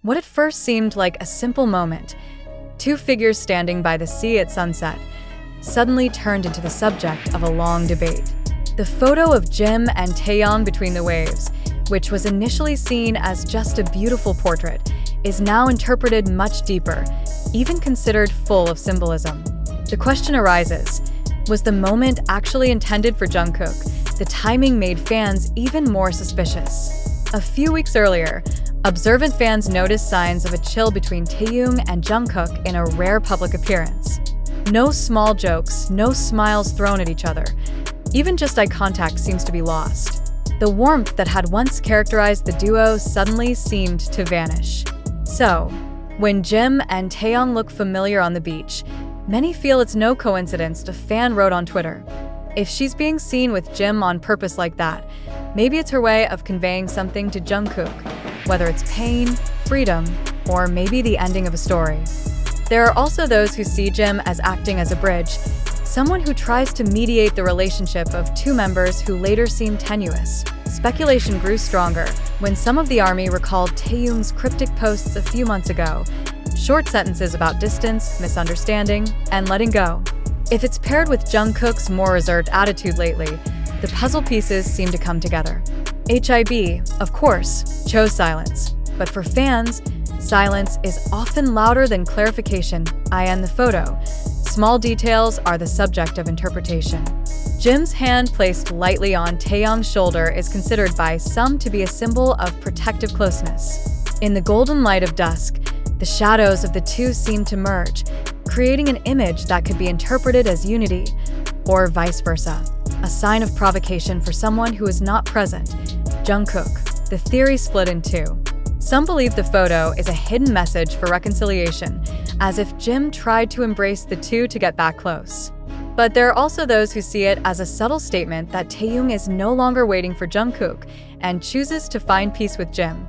What at first seemed like a simple moment, two figures standing by the sea at sunset, suddenly turned into the subject of a long debate. The photo of Jimn and Taeyong between the waves, which was initially seen as just a beautiful portrait, is now interpreted much deeper, even considered full of symbolism. The question arises, was the moment actually intended for Jungkook? The timing made fans even more suspicious. A few weeks earlier, observant fans noticed signs of a chill between Taehyung and Jungkook in a rare public appearance. No small jokes, no smiles thrown at each other. Even just eye contact seems to be lost. The warmth that had once characterized the duo suddenly seemed to vanish. So, when Jimn and Taeyong look familiar on the beach, many feel it's no coincidence, a fan wrote on Twitter. If she's being seen with Jimn on purpose like that, maybe it's her way of conveying something to Jungkook, whether it's pain, freedom, or maybe the ending of a story. There are also those who see Jimn as acting as a bridge, someone who tries to mediate the relationship of two members who later seem tenuous. Speculation grew stronger when some of the army recalled Taehyung's cryptic posts a few months ago, short sentences about distance, misunderstanding, and letting go. If it's paired with Jungkook's more reserved attitude lately, the puzzle pieces seem to come together. HIB, of course, chose silence, but for fans, silence is often louder than clarification. In the photo, small details are the subject of interpretation. Jim's hand placed lightly on Taeyong's shoulder is considered by some to be a symbol of protective closeness. In the golden light of dusk, the shadows of the two seem to merge, creating an image that could be interpreted as unity, or vice versa, a sign of provocation for someone who is not present. Jungkook. The theory split in two. Some believe the photo is a hidden message for reconciliation, as if Jimn tried to embrace the two to get back close. But there are also those who see it as a subtle statement that Taehyung is no longer waiting for Jungkook and chooses to find peace with Jimn.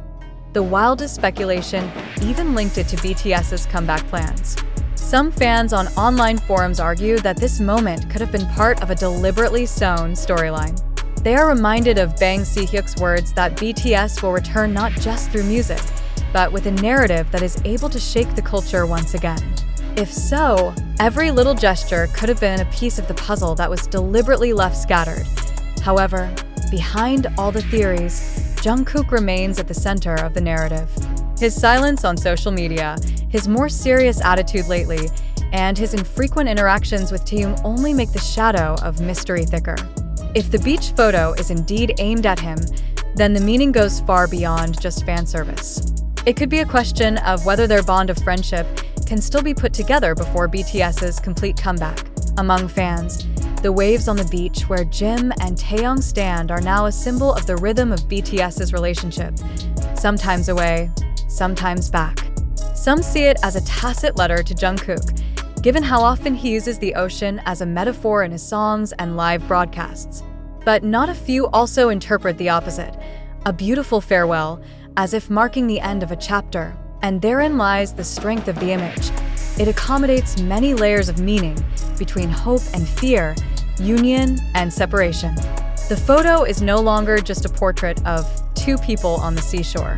The wildest speculation even linked it to BTS's comeback plans. Some fans on online forums argue that this moment could have been part of a deliberately sewn storyline. They are reminded of Bang Si-hyuk's words that BTS will return not just through music, but with a narrative that is able to shake the culture once again. If so, every little gesture could have been a piece of the puzzle that was deliberately left scattered. However, behind all the theories, Jungkook remains at the center of the narrative. His silence on social media, his more serious attitude lately, and his infrequent interactions with Taehyung only make the shadow of mystery thicker. If the beach photo is indeed aimed at him, then the meaning goes far beyond just fan service. It could be a question of whether their bond of friendship can still be put together before BTS's complete comeback. Among fans, the waves on the beach where Jimn and Taeyong stand are now a symbol of the rhythm of BTS's relationship, sometimes away, sometimes back. Some see it as a tacit letter to Jungkook, given how often he uses the ocean as a metaphor in his songs and live broadcasts. But not a few also interpret the opposite, a beautiful farewell, as if marking the end of a chapter. And therein lies the strength of the image. It accommodates many layers of meaning between hope and fear, union and separation. The photo is no longer just a portrait of two people on the seashore.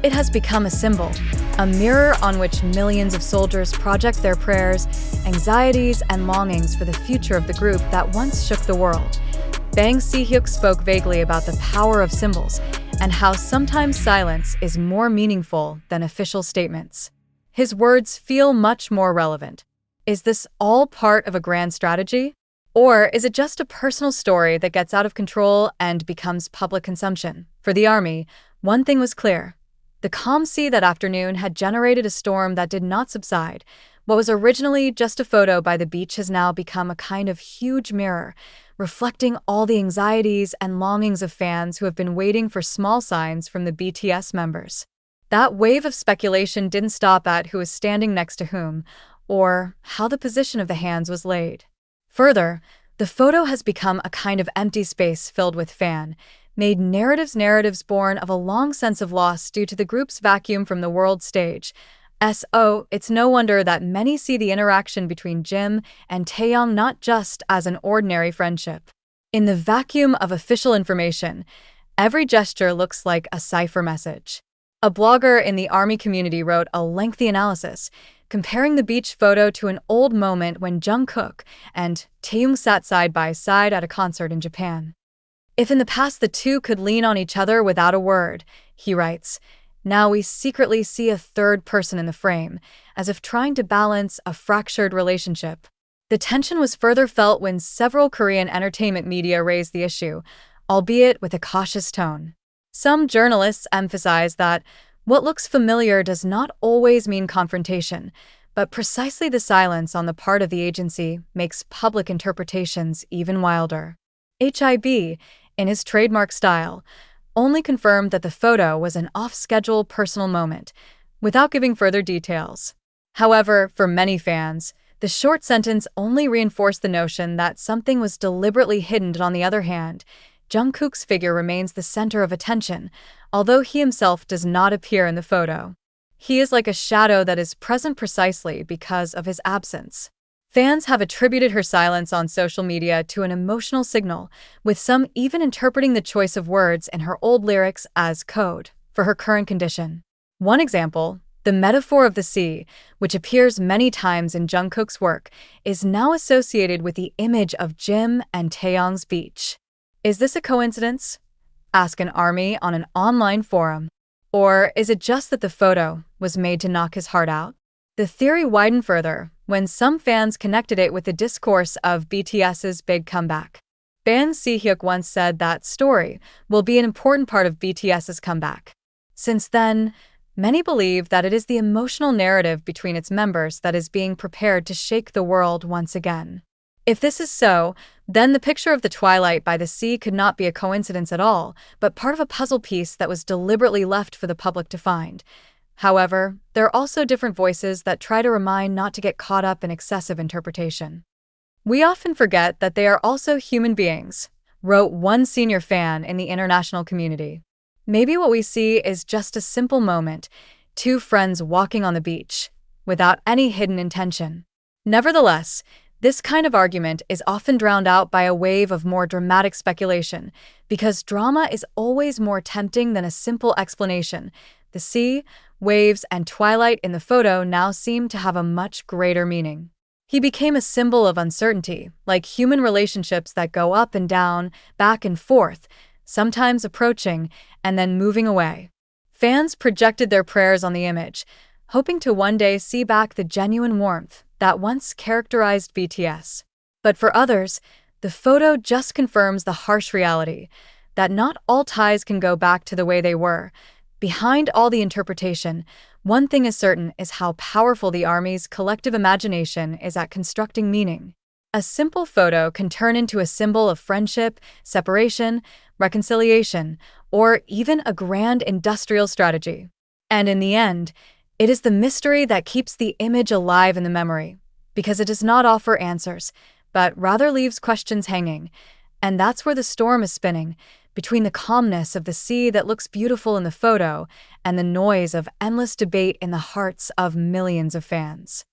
It has become a symbol, a mirror on which millions of soldiers project their prayers, anxieties, and longings for the future of the group that once shook the world. Bang Si-hyuk spoke vaguely about the power of symbols and how sometimes silence is more meaningful than official statements. His words feel much more relevant. Is this all part of a grand strategy? Or is it just a personal story that gets out of control and becomes public consumption? For the army, one thing was clear. The calm sea that afternoon had generated a storm that did not subside. What was originally just a photo by the beach has now become a kind of huge mirror, reflecting all the anxieties and longings of fans who have been waiting for small signs from the BTS members. That wave of speculation didn't stop at who was standing next to whom, or how the position of the hands was laid. Further, the photo has become a kind of empty space filled with fan-made narratives born of a long sense of loss due to the group's vacuum from the world stage. So, it's no wonder that many see the interaction between Jimn and Taeyong not just as an ordinary friendship. In the vacuum of official information, every gesture looks like a cipher message. A blogger in the ARMY community wrote a lengthy analysis, comparing the beach photo to an old moment when Jungkook and Taehyung sat side by side at a concert in Japan. If in the past the two could lean on each other without a word, he writes, now we secretly see a third person in the frame, as if trying to balance a fractured relationship. The tension was further felt when several Korean entertainment media raised the issue, albeit with a cautious tone. Some journalists emphasize that what looks familiar does not always mean confrontation, but precisely the silence on the part of the agency makes public interpretations even wilder. HIB, in his trademark style, only confirmed that the photo was an off-schedule personal moment, without giving further details. However, for many fans, the short sentence only reinforced the notion that something was deliberately hidden. On the other hand, Jungkook's figure remains the center of attention, although he himself does not appear in the photo. He is like a shadow that is present precisely because of his absence. Fans have attributed her silence on social media to an emotional signal, with some even interpreting the choice of words in her old lyrics as code for her current condition. One example, the metaphor of the sea, which appears many times in Jungkook's work, is now associated with the image of Jimn and Taeyong's beach. Is this a coincidence? Ask an ARMY on an online forum. Or is it just that the photo was made to knock his heart out? The theory widened further when some fans connected it with the discourse of BTS's big comeback. Ban Si-hyuk once said that story will be an important part of BTS's comeback. Since then, many believe that it is the emotional narrative between its members that is being prepared to shake the world once again. If this is so, then the picture of the twilight by the sea could not be a coincidence at all, but part of a puzzle piece that was deliberately left for the public to find. However, there are also different voices that try to remind not to get caught up in excessive interpretation. We often forget that they are also human beings, wrote one senior fan in the international community. Maybe what we see is just a simple moment, two friends walking on the beach, without any hidden intention. Nevertheless, this kind of argument is often drowned out by a wave of more dramatic speculation, because drama is always more tempting than a simple explanation. The sea, waves, and twilight in the photo now seem to have a much greater meaning. He became a symbol of uncertainty, like human relationships that go up and down, back and forth, sometimes approaching and then moving away. Fans projected their prayers on the image, hoping to one day see back the genuine warmth that once characterized BTS. But for others, the photo just confirms the harsh reality that not all ties can go back to the way they were. Behind all the interpretation, one thing is certain is how powerful the ARMY's collective imagination is at constructing meaning. A simple photo can turn into a symbol of friendship, separation, reconciliation, or even a grand industrial strategy. And in the end, it is the mystery that keeps the image alive in the memory, because it does not offer answers, but rather leaves questions hanging. And that's where the storm is spinning, between the calmness of the sea that looks beautiful in the photo and the noise of endless debate in the hearts of millions of fans.